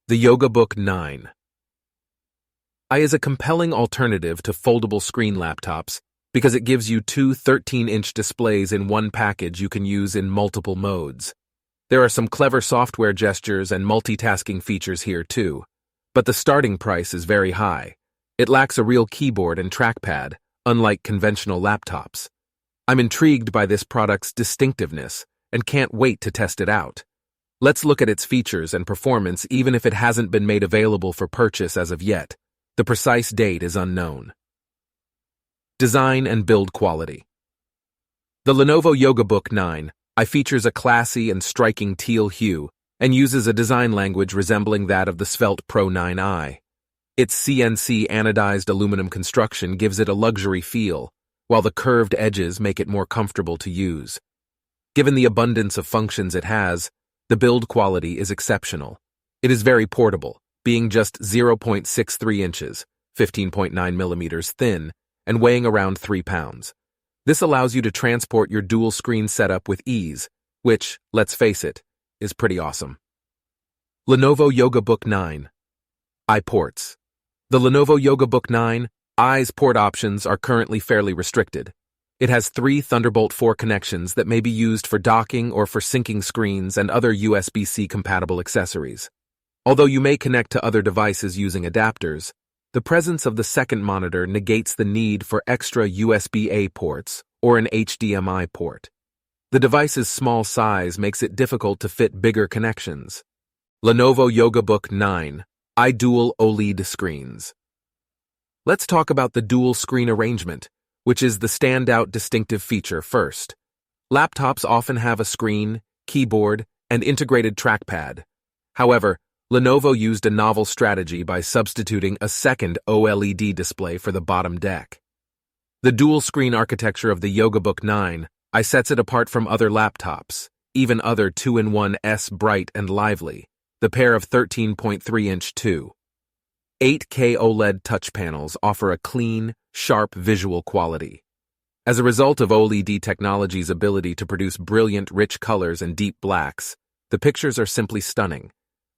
The Yoga Book 9 is a compelling alternative to foldable screen laptops because it gives you two 13-inch displays in one package you can use in multiple modes. There are some clever software gestures and multitasking features here too, but the starting price is very high. It lacks a real keyboard and trackpad, unlike conventional laptops. I'm intrigued by this product's distinctiveness and can't wait to test it out. Let's look at its features and performance even if it hasn't been made available for purchase as of yet. The precise date is unknown. Design and build quality. The Lenovo Yoga Book 9 features a classy and striking teal hue and uses a design language resembling that of the Svelte Pro 9i. Its CNC anodized aluminum construction gives it a luxury feel, while the curved edges make it more comfortable to use. Given the abundance of functions it has, the build quality is exceptional. It is very portable, being just 0.63 inches, 15.9 millimeters thin, and weighing around 3 pounds. This allows you to transport your dual-screen setup with ease, which, let's face it, is pretty awesome. Lenovo Yoga Book 9 ports. The Lenovo Yoga Book 9's port options are currently fairly restricted. It has 3 Thunderbolt 4 connections that may be used for docking or for syncing screens and other USB-C compatible accessories. Although you may connect to other devices using adapters, the presence of the second monitor negates the need for extra USB-A ports or an HDMI port. The device's small size makes it difficult to fit bigger connections. Lenovo Yoga Book 9 dual OLED screens. Let's talk about the dual screen arrangement, which is the standout distinctive feature first. Laptops often have a screen, keyboard, and integrated trackpad. However, Lenovo used a novel strategy by substituting a second OLED display for the bottom deck. The dual-screen architecture of the Yoga Book 9 sets it apart from other laptops, even other 2-in-1 Bright and Lively, the pair of 13.3-inch 8K OLED touch panels offer a clean, sharp visual quality. As a result of OLED technology's ability to produce brilliant, rich colors and deep blacks, the pictures are simply stunning.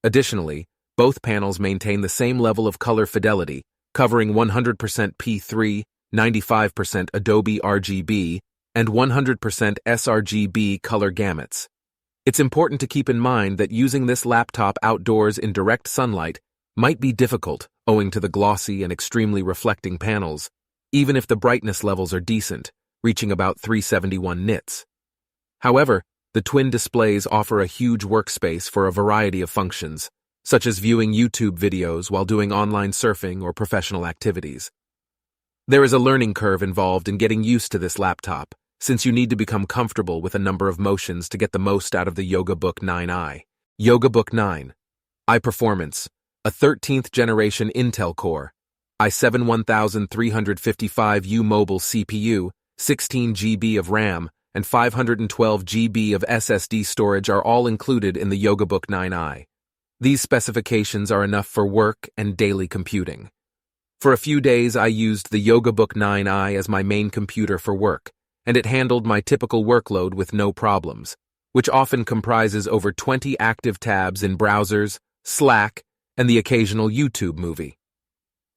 Additionally, both panels maintain the same level of color fidelity, covering 100% P3, 95% Adobe RGB, and 100% sRGB color gamuts. It's important to keep in mind that using this laptop outdoors in direct sunlight might be difficult owing to the glossy and extremely reflecting panels, even if the brightness levels are decent, reaching about 371 nits. However, the twin displays offer a huge workspace for a variety of functions, such as viewing YouTube videos while doing online surfing or professional activities. There is a learning curve involved in getting used to this laptop, since you need to become comfortable with a number of motions to get the most out of the Yoga Book 9i. Yoga Book 9 performance, a 13th generation Intel Core, i7-1355U mobile CPU, 16 GB of RAM, and 512 GB of SSD storage are all included in the Yoga Book 9i. These specifications are enough for work and daily computing. For a few days I used the Yoga Book 9i as my main computer for work, and it handled my typical workload with no problems, which often comprises over 20 active tabs in browsers, Slack, and the occasional YouTube movie.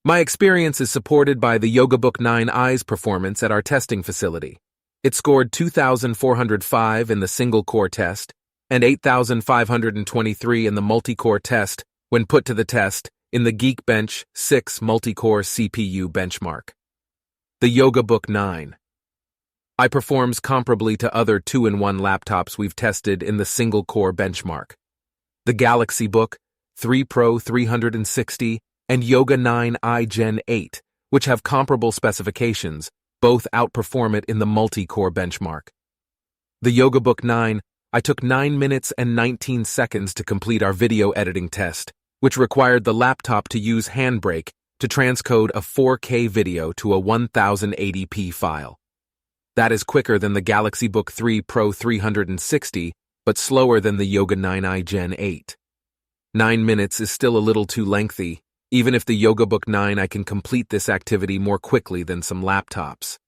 My experience is supported by the Yoga Book 9i's performance at our testing facility. It scored 2,405 in the single-core test and 8,523 in the multi-core test when put to the test in the Geekbench 6 multi-core CPU benchmark. The Yoga Book 9 performs comparably to other 2-in-1 laptops we've tested in the single-core benchmark. The Galaxy Book 3 Pro 360 and Yoga 9i Gen 8, which have comparable specifications, both outperform it in the multi-core benchmark. The Yoga Book 9 took 9 minutes and 19 seconds to complete our video editing test, which required the laptop to use Handbrake to transcode a 4K video to a 1080p file. That is quicker than the Galaxy Book 3 Pro 360, but slower than the Yoga 9i Gen 8. 9 minutes is still a little too lengthy, even if the Yoga Book 9 can complete this activity more quickly than some laptops.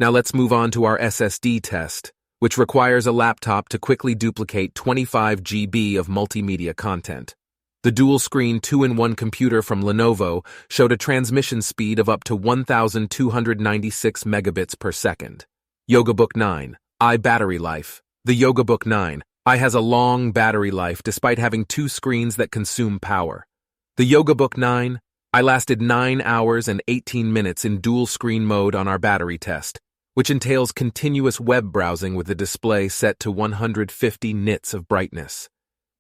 Now let's move on to our SSD test, which requires a laptop to quickly duplicate 25 GB of multimedia content. The dual-screen 2-in-1 computer from Lenovo showed a transmission speed of up to 1,296 megabits per second. Yoga Book 9. Battery life. The Yoga Book 9 has a long battery life despite having two screens that consume power. The Yoga Book 9 lasted 9 hours and 18 minutes in dual-screen mode on our battery test, which entails continuous web browsing with the display set to 150 nits of brightness.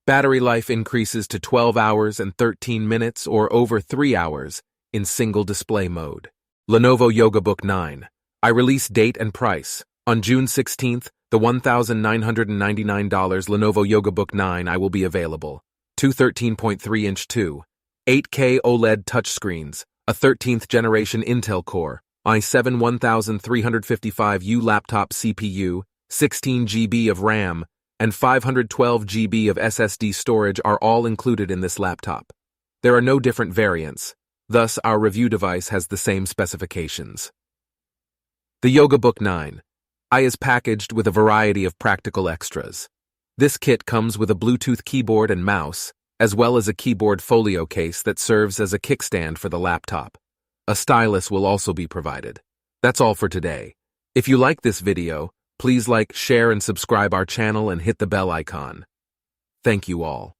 Battery life increases to 12 hours and 13 minutes or over 3 hours in single display mode. Lenovo Yoga Book 9. Release date and price. On June 16th, the $1,999 Lenovo Yoga Book 9 will be available. Two 13.3-inch 8K OLED touchscreens, a 13th generation Intel Core, i7 1355U laptop CPU, 16 GB of RAM, and 512 GB of SSD storage are all included in this laptop. There are no different variants, thus our review device has the same specifications. The Yoga Book 9 is packaged with a variety of practical extras. This kit comes with a Bluetooth keyboard and mouse, as well as a keyboard folio case that serves as a kickstand for the laptop. A stylus will also be provided. That's all for today. If you like this video, please like, share, and subscribe our channel and hit the bell icon. Thank you all.